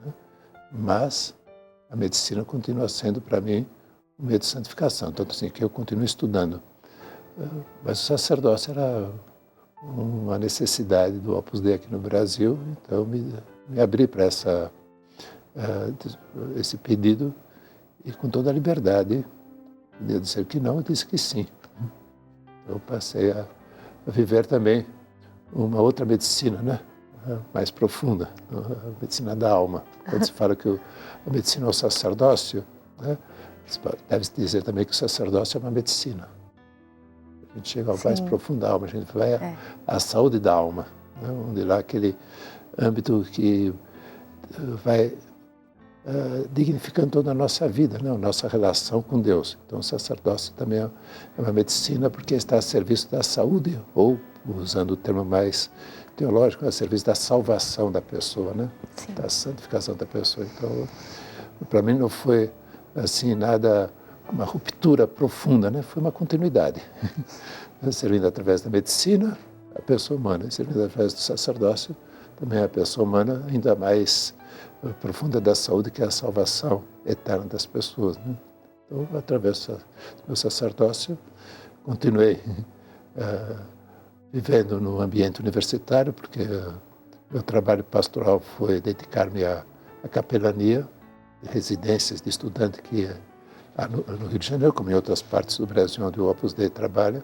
[SPEAKER 2] né? Mas a medicina continua sendo, para mim, um meio de santificação. Tanto assim que eu continuo estudando. Mas o sacerdócio era uma necessidade do Opus Dei aqui no Brasil, então eu me abri para esse pedido, e com toda a liberdade de dizer que não, eu disse que sim. Eu passei a viver também uma outra medicina, né? Mais profunda, a medicina da alma. Quando se fala que a medicina é o sacerdócio, né? Deve-se dizer também que o sacerdócio é uma medicina. A gente chega ao mais profundo da alma, a gente vai à saúde da alma, né? Onde lá aquele âmbito que vai dignificando toda a nossa vida, né? A nossa relação com Deus. Então, o sacerdócio também é uma medicina porque está a serviço da saúde, ou, usando o termo mais teológico, a serviço da salvação da pessoa, né? Da santificação da pessoa. Então, para mim não foi assim nada, uma ruptura profunda, né? Foi uma continuidade. Servindo através da medicina, a pessoa humana, servindo através do sacerdócio, também a pessoa humana, ainda mais profunda da saúde, que é a salvação eterna das pessoas, né? Então, através do meu sacerdócio, continuei vivendo no ambiente universitário, porque meu trabalho pastoral foi dedicar-me à capelania de residências de estudante que no Rio de Janeiro, como em outras partes do Brasil, onde o Opus Dei trabalha.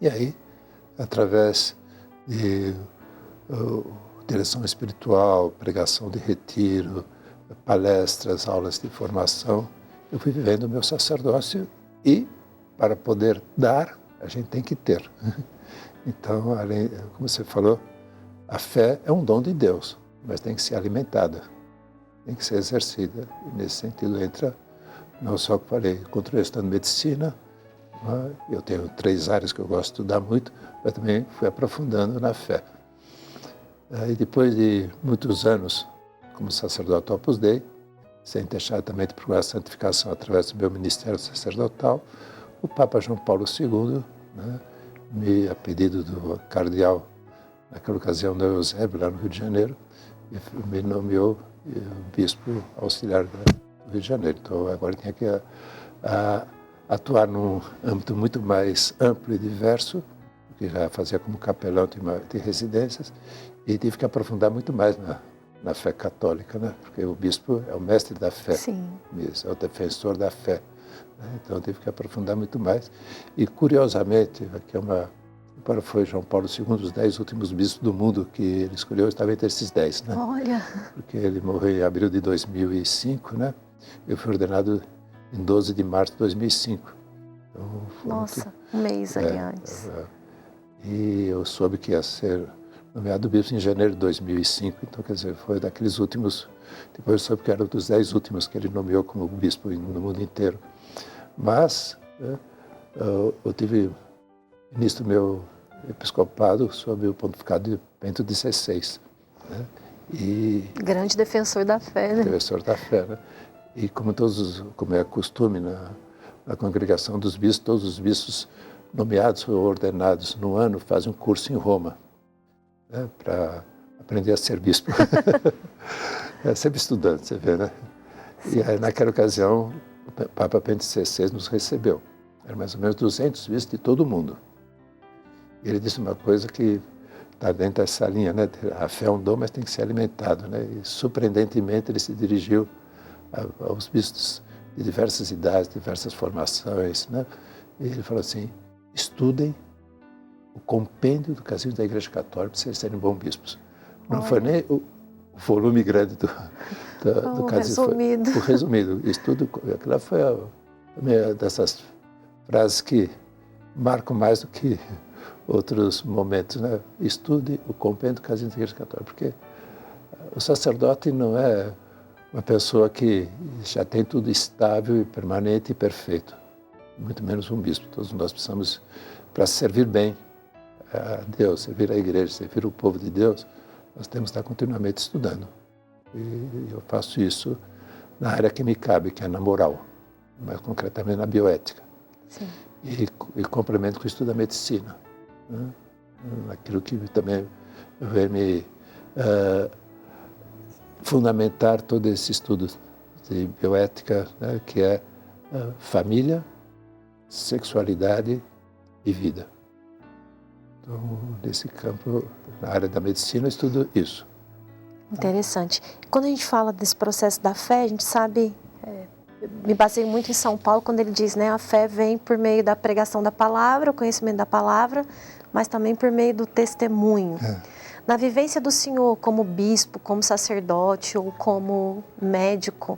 [SPEAKER 2] E aí, através de direção espiritual, pregação de retiro, palestras, aulas de formação, eu fui vivendo o meu sacerdócio, e para poder dar, a gente tem que ter. Então, além, como você falou, a fé é um dom de Deus, mas tem que ser alimentada, tem que ser exercida. E nesse sentido entra, não só que falei, continuei estudando medicina, eu tenho 3 áreas que eu gosto de estudar muito, mas também fui aprofundando na fé. E depois de muitos anos como sacerdote Opus Dei, sem deixar também de procurar a santificação através do meu ministério sacerdotal, o Papa João Paulo II, né, a pedido do cardeal, naquela ocasião, da Eusébio, lá no Rio de Janeiro, me nomeou bispo auxiliar do Rio de Janeiro. Então, agora eu tinha que atuar num âmbito muito mais amplo e diverso, que já fazia como capelão de residências, e tive que aprofundar muito mais na fé católica, né? Porque o bispo é o mestre da fé, é o defensor da fé, né? Então eu tive que aprofundar muito mais. E, curiosamente, agora foi João Paulo II, os 10 últimos bispos do mundo que ele escolheu, eu estava entre esses 10, né?
[SPEAKER 1] Olha!
[SPEAKER 2] Porque ele morreu em abril de 2005, né? Eu fui ordenado em 12 de março de 2005. Então,
[SPEAKER 1] nossa, um mês ali antes.
[SPEAKER 2] E eu soube que ia ser nomeado bispo em janeiro de 2005, então, quer dizer, foi daqueles últimos. Depois eu soube que era dos 10 últimos que ele nomeou como bispo no mundo inteiro. Mas eu tive início do meu episcopado sob o pontificado de Bento XVI, né? E
[SPEAKER 1] grande defensor da fé, né?
[SPEAKER 2] Defensor da fé, né? E como é costume na congregação dos bispos, todos os bispos nomeados ou ordenados no ano fazem um curso em Roma, né, para aprender a ser bispo. É sempre estudante, você vê, né? E aí, naquela ocasião, o Papa Bento XVI nos recebeu. Eram mais ou menos 200 bispos de todo o mundo. E ele disse uma coisa que está dentro dessa linha, né? A fé é um dom, mas tem que ser alimentado, né? E, surpreendentemente, ele se dirigiu aos bispos de diversas idades, diversas formações, né? E ele falou assim: estudem o compêndio do Catecismo da Igreja Católica para vocês serem bons bispos. Não foi nem o volume grande do Catecismo,
[SPEAKER 1] resumido.
[SPEAKER 2] Foi o resumido. Estudo, aquela foi uma dessas frases que marcam mais do que outros momentos, né? Estude o compêndio do Catecismo da Igreja Católica, porque o sacerdote não é uma pessoa que já tem tudo estável e permanente e perfeito, muito menos um bispo. Todos nós precisamos, para servir bem a Deus, servir a igreja, servir o povo de Deus, nós temos que estar continuamente estudando. E eu faço isso na área que me cabe, que é na moral, mais concretamente na bioética.
[SPEAKER 1] Sim.
[SPEAKER 2] E complemento com o estudo da medicina, né? Aquilo que também vai me fundamentar todo esse estudo de bioética, né, que é família, sexualidade e vida. Então, nesse campo, na área da medicina, eu estudo isso.
[SPEAKER 1] Interessante. Quando a gente fala desse processo da fé, a gente sabe, me baseio muito em São Paulo, quando ele diz, né, a fé vem por meio da pregação da palavra, o conhecimento da palavra, mas também por meio do testemunho. Na vivência do senhor como bispo, como sacerdote ou como médico,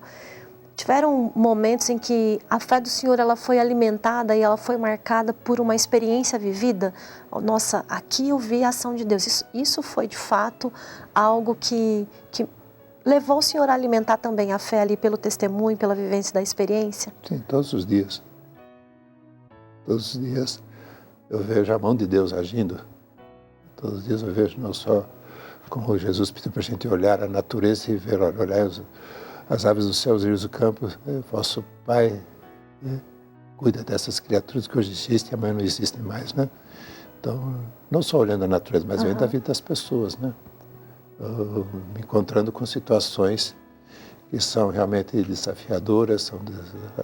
[SPEAKER 1] tiveram momentos em que a fé do senhor ela foi alimentada e ela foi marcada por uma experiência vivida? Nossa, aqui eu vi a ação de Deus. Isso foi de fato algo que levou o senhor a alimentar também a fé ali pelo testemunho, pela vivência da experiência?
[SPEAKER 2] Sim, todos os dias. Todos os dias eu vejo a mão de Deus agindo. Todos os dias eu vejo não só como Jesus pediu para a gente olhar a natureza e ver, olhar as aves do céu, os rios do campo. Vosso Pai, né, cuida dessas criaturas que hoje existem e amanhã não existem mais, né? Então, não só olhando a natureza, mas vendo a vida das pessoas, né? Me encontrando com situações que são realmente desafiadoras, são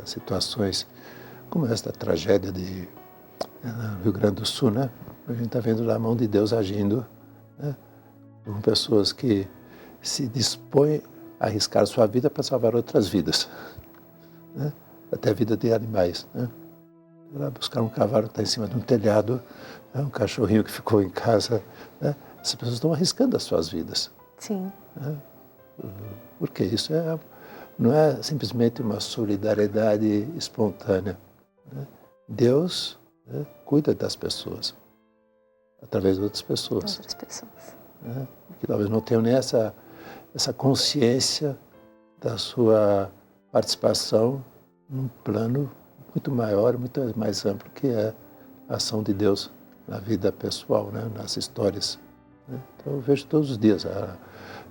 [SPEAKER 2] situações como esta tragédia no Rio Grande do Sul, né? A gente está vendo lá a mão de Deus agindo, né? Com pessoas que se dispõem a arriscar sua vida para salvar outras vidas, né? Até a vida de animais, né? Lá buscar um cavalo que está em cima de um telhado, né? Um cachorrinho que ficou em casa, né? Essas pessoas estão arriscando as suas vidas.
[SPEAKER 1] Sim.
[SPEAKER 2] Né? Porque isso não é simplesmente uma solidariedade espontânea, né? Deus, né, cuida das pessoas, através de outras pessoas.
[SPEAKER 1] Outras pessoas.
[SPEAKER 2] Né? Que talvez não tenham nem essa consciência da sua participação num plano muito maior, muito mais amplo, que é a ação de Deus na vida pessoal, né? Nas histórias. Né? Então eu vejo todos os dias.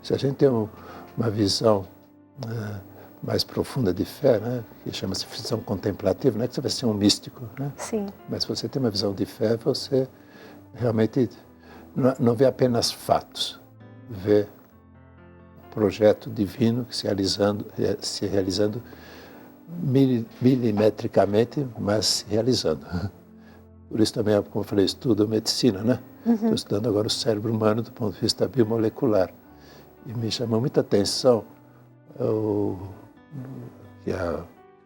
[SPEAKER 2] Se a gente tem uma visão mais profunda de fé, né? Que chama-se visão contemplativa, não é que você vai ser um místico, né?
[SPEAKER 1] Sim.
[SPEAKER 2] Mas se você tem uma visão de fé, você realmente não vê apenas fatos, vê um projeto divino que se realizando milimetricamente, mas se realizando. Por isso também, como eu falei, estudo medicina, né? Estou estudando agora o cérebro humano do ponto de vista biomolecular. E me chamou muita atenção que a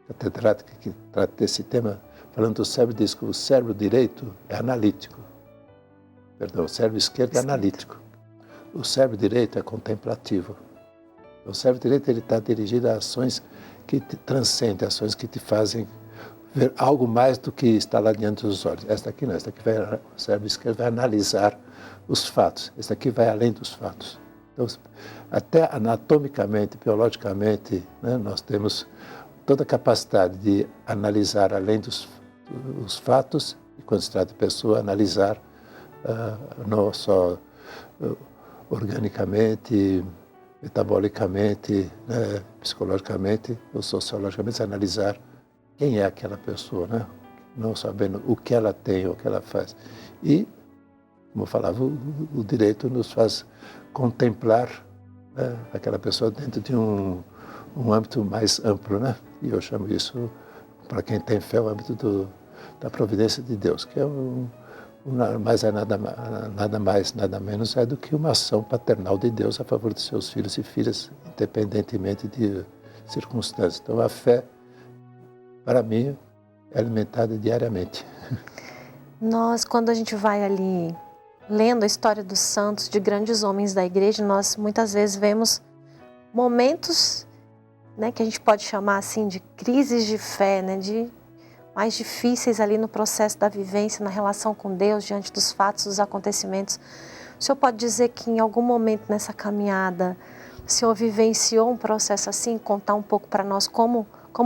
[SPEAKER 2] catedrática que trata desse tema, falando do cérebro, diz que o cérebro direito é analítico. Perdão, o cérebro esquerdo é analítico. O cérebro direito é contemplativo. O cérebro direito está dirigido a ações que te transcendem, ações que te fazem ver algo mais do que está lá diante dos olhos. Esta aqui não, esta aqui o cérebro esquerdo vai analisar os fatos. Esta aqui vai além dos fatos. Então, até anatomicamente, biologicamente, né, nós temos toda a capacidade de analisar além dos fatos, e quando se trata de pessoa, analisar não só organicamente, metabolicamente, né, psicologicamente ou sociologicamente, analisar quem é aquela pessoa, né? Não sabendo o que ela tem, o que ela faz. E, como eu falava, o direito nos faz contemplar, né, aquela pessoa dentro de um âmbito mais amplo, né? E eu chamo isso, para quem tem fé, o âmbito da providência de Deus, que é nada mais, nada menos é do que uma ação paternal de Deus a favor de seus filhos e filhas, independentemente de circunstâncias. Então, a fé, para mim, é alimentada diariamente.
[SPEAKER 1] Nós, quando a gente vai ali lendo a história dos santos, de grandes homens da igreja, nós muitas vezes vemos momentos, né, que a gente pode chamar assim de crises de fé, né, de mais difíceis ali no processo da vivência, na relação com Deus, diante dos fatos, dos acontecimentos. O senhor pode dizer que em algum momento nessa caminhada, o senhor vivenciou um processo assim, contar um pouco para nós como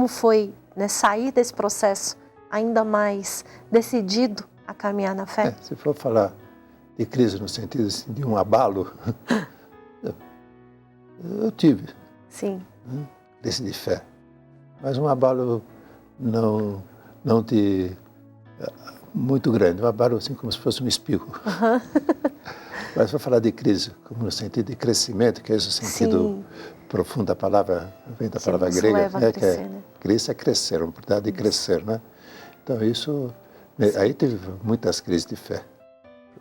[SPEAKER 1] foi, né, sair desse processo ainda mais decidido a caminhar na fé?
[SPEAKER 2] Se for falar de crise no sentido assim, de um abalo, eu tive.
[SPEAKER 1] Sim.
[SPEAKER 2] Desse de fé. Mas um abalo não muito grande, um abalo assim como se fosse um espirro. Mas vou falar de crise, como no sentido de crescimento, que é esse o sentido profundo da palavra, vem da palavra grega, né, que é crise é crescer, uma oportunidade de crescer, né? Então isso, aí teve muitas crises de fé,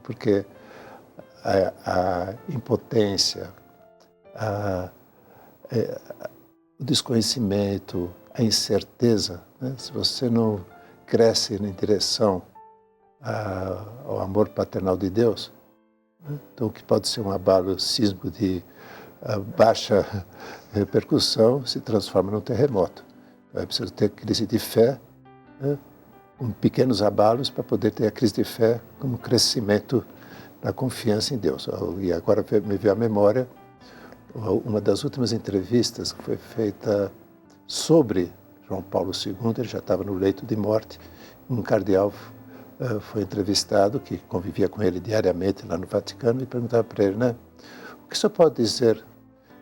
[SPEAKER 2] porque a impotência, o desconhecimento, a incerteza, né? Se você não cresce em direção ao amor paternal de Deus, né? Então o que pode ser um abalo sísmico de baixa repercussão se transforma num terremoto. É preciso ter crise de fé, né? Com pequenos abalos para poder ter a crise de fé como crescimento na confiança em Deus. E agora me veio à memória uma das últimas entrevistas que foi feita sobre João Paulo II. Ele já estava no leito de morte. Um cardeal foi entrevistado, que convivia com ele diariamente lá no Vaticano, e perguntava para ele, né, o que o senhor pode dizer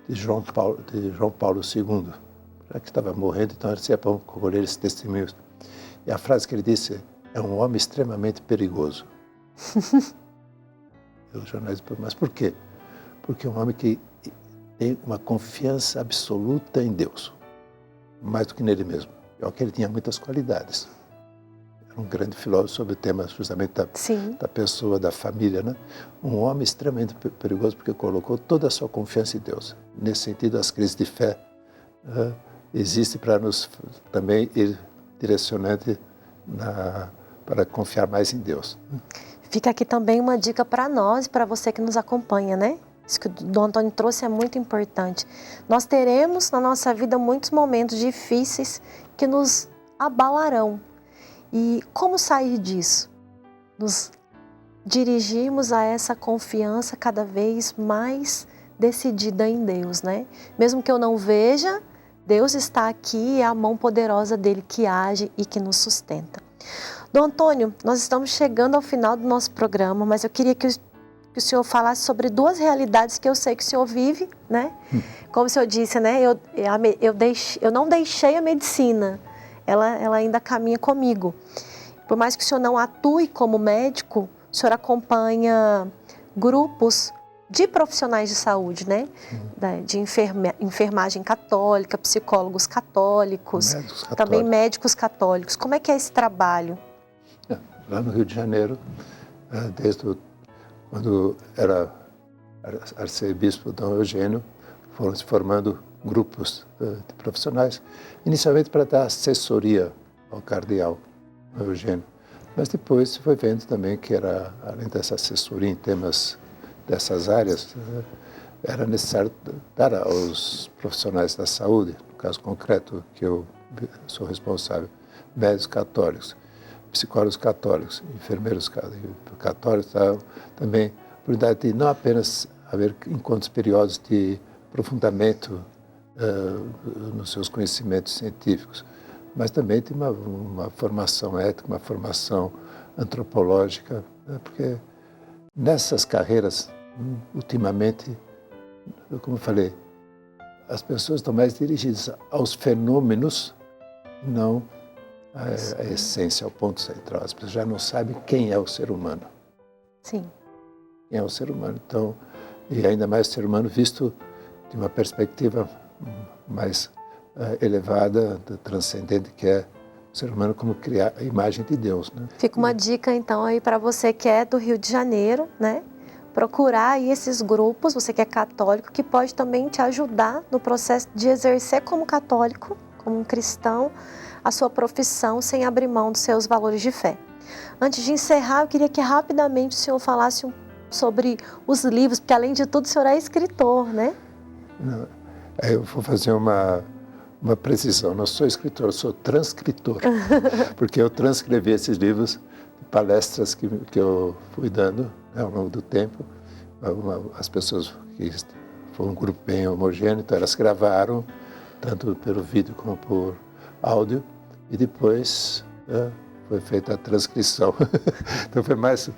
[SPEAKER 2] de João Paulo II? Já que estava morrendo, então ele dizia, bom, colher esses testemunhos. E a frase que ele disse é um homem extremamente perigoso. E o jornalista, mas por quê? Porque é um homem que tem uma confiança absoluta em Deus, mais do que nele mesmo. É que ele tinha muitas qualidades. Era um grande filósofo sobre o tema justamente da pessoa, da família, né? Um homem extremamente perigoso porque colocou toda a sua confiança em Deus. Nesse sentido, as crises de fé existem para nos também ir direcionando para confiar mais em Deus.
[SPEAKER 1] Fica aqui também uma dica para nós e para você que nos acompanha, né? Isso que o Dom Antônio trouxe é muito importante. Nós teremos na nossa vida muitos momentos difíceis que nos abalarão. E como sair disso? Nos dirigirmos a essa confiança cada vez mais decidida em Deus, né? Mesmo que eu não veja, Deus está aqui, é a mão poderosa dele que age e que nos sustenta. Dom Antônio, nós estamos chegando ao final do nosso programa, mas eu queria que o senhor falasse sobre duas realidades que eu sei que o senhor vive, né? Como o senhor disse, né? Eu não deixei a medicina, ela ainda caminha comigo. Por mais que o senhor não atue como médico, o senhor acompanha grupos de profissionais de saúde, né? De enfermagem católica, psicólogos católicos, também médicos católicos. Como é que é esse trabalho?
[SPEAKER 2] Lá no Rio de Janeiro, desde quando era arcebispo Dom Eugênio, foram se formando grupos de profissionais, inicialmente para dar assessoria ao cardeal Eugênio, mas depois se foi vendo também que era, além dessa assessoria em temas dessas áreas, era necessário dar aos profissionais da saúde, no caso concreto que eu sou responsável, médicos católicos, psicólogos católicos, enfermeiros católicos, também a oportunidade de não apenas haver encontros periódicos de aprofundamento nos seus conhecimentos científicos, mas também de uma formação ética, uma formação antropológica, né? Porque nessas carreiras, ultimamente, como eu falei, as pessoas estão mais dirigidas aos fenômenos, não à essência, ao ponto central. As pessoas já não sabem quem é o ser humano.
[SPEAKER 1] Sim.
[SPEAKER 2] Quem é o ser humano. Então, e ainda mais o ser humano visto de uma perspectiva mais elevada, transcendente, que é o ser humano como criar a imagem de Deus, né?
[SPEAKER 1] Fica uma dica, então, aí para você que é do Rio de Janeiro, né? Procurar aí esses grupos, você que é católico, que pode também te ajudar no processo de exercer como católico, como um cristão, a sua profissão sem abrir mão dos seus valores de fé. Antes de encerrar, eu queria que rapidamente o senhor falasse sobre os livros, porque além de tudo o senhor é escritor, né?
[SPEAKER 2] Não, eu vou fazer uma precisão. Não sou escritor, eu sou transcritor, porque eu transcrevi esses livros de palestras que eu fui dando, né, ao longo do tempo. As pessoas que foi um grupo bem homogêneo, então elas gravaram tanto pelo vídeo como por áudio e depois foi feita a transcrição. Então foi mais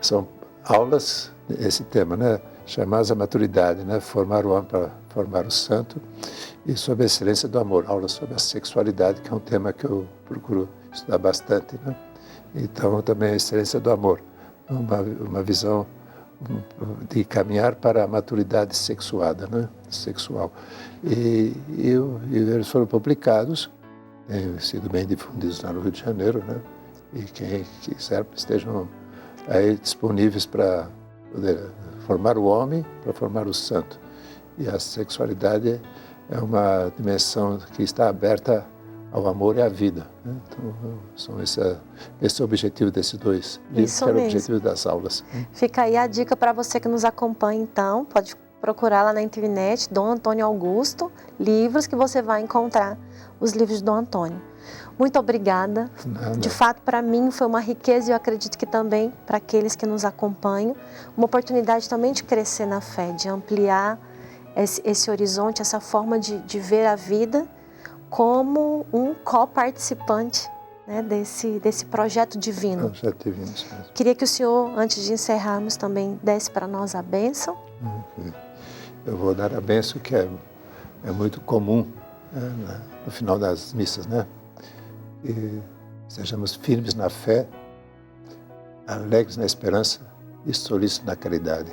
[SPEAKER 2] são aulas esse tema, né? Chamadas a maturidade, né? Formar o homem para formar o santo, e sobre a excelência do amor, aulas sobre a sexualidade, que é um tema que eu procuro estudar bastante, né? Então também a excelência do amor, uma visão de caminhar para a maturidade sexuada, né? Sexual. E eles foram publicados, têm sido bem difundidos lá no Rio de Janeiro, né? E quem quiser estejam aí disponíveis para poder formar o homem, para formar o santo. E a sexualidade é uma dimensão que está aberta ao amor e à vida, né? Então, esse é o objetivo desses dois livros, que era o objetivo das aulas.
[SPEAKER 1] Fica aí a dica para você que nos acompanha, então, pode procurar lá na internet, Dom Antônio Augusto, livros, que você vai encontrar os livros de Dom Antônio. Muito obrigada. De fato, para mim foi uma riqueza e eu acredito que também para aqueles que nos acompanham, uma oportunidade também de crescer na fé, de ampliar esse horizonte, essa forma de ver a vida como um co-participante, né, desse projeto divino.
[SPEAKER 2] Projeto divino, sim.
[SPEAKER 1] Queria que o senhor, antes de encerrarmos, também desse para nós a bênção.
[SPEAKER 2] Eu vou dar a bênção que é muito comum, né, no final das missas, né? E sejamos firmes na fé, alegres na esperança e solícitos na caridade.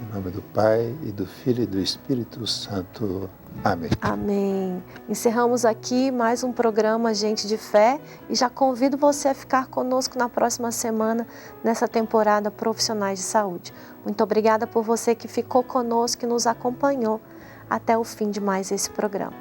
[SPEAKER 2] Em nome do Pai, e do Filho e do Espírito Santo. Amém.
[SPEAKER 1] Amém. Encerramos aqui mais um programa Gente de Fé e já convido você a ficar conosco na próxima semana nessa temporada Profissionais de Saúde. Muito obrigada por você que ficou conosco e nos acompanhou até o fim de mais esse programa.